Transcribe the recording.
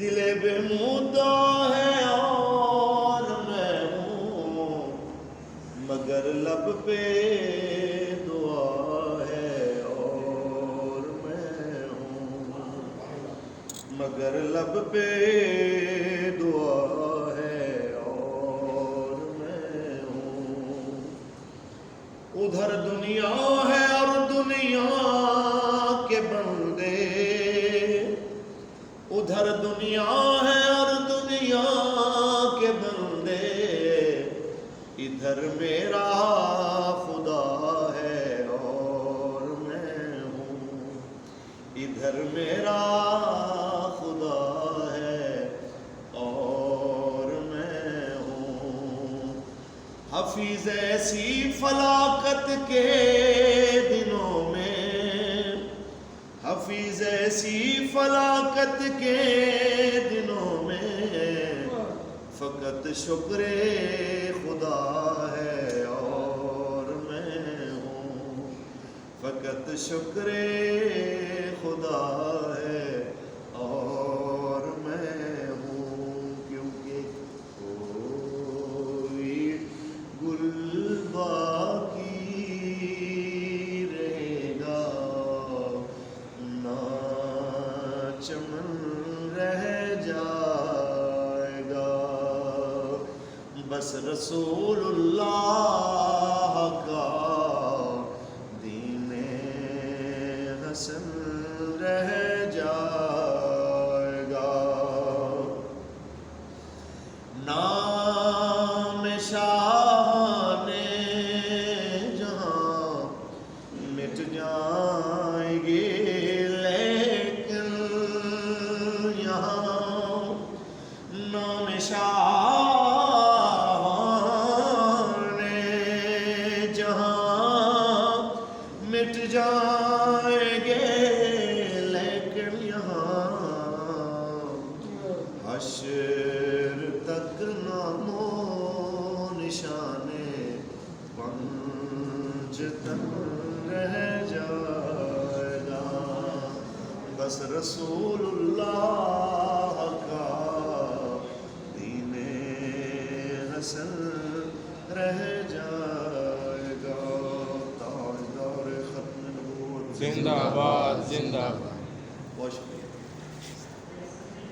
دل بے مدعا ہے اور میں ہوں، مگر لب پہ دعا ہے اور میں ہوں، مگر لب پہ دعا ہے اور میں ہوں۔ ادھر دنیا ہے اور دنیا کے بندے، ادھر دنیا ہے اور دنیا کے بندے، ادھر میرا خدا ہے اور میں ہوں، ادھر میرا خدا ہے اور میں ہوں۔ حفیظ ایسی فلاکت کے دنوں میں، حفیظ ایسی فلاکت کے دنوں میں، فقط شکر خدا ہے اور میں ہوں، فقط شکر خدا ہے اور میں ہوں۔ کیونکہ کوئی گل باقی رہے گا نہ چمن رہ جائے گا، بس رسول اللہ کا دین حسن رہ جائے گا۔ نام شاہ نے جہاں مٹ جائیں گے، لیکن یہاں نام شاہ نے جہاں مٹ جائیں گے، لیکن یہاں حشر تک نام و نشان پنجتن رہ جائے گا، بس رسول اللہ کا دین حسن رہ جائے گا۔ تاجدار ختم نبوت زندہ باد، زندہ باد۔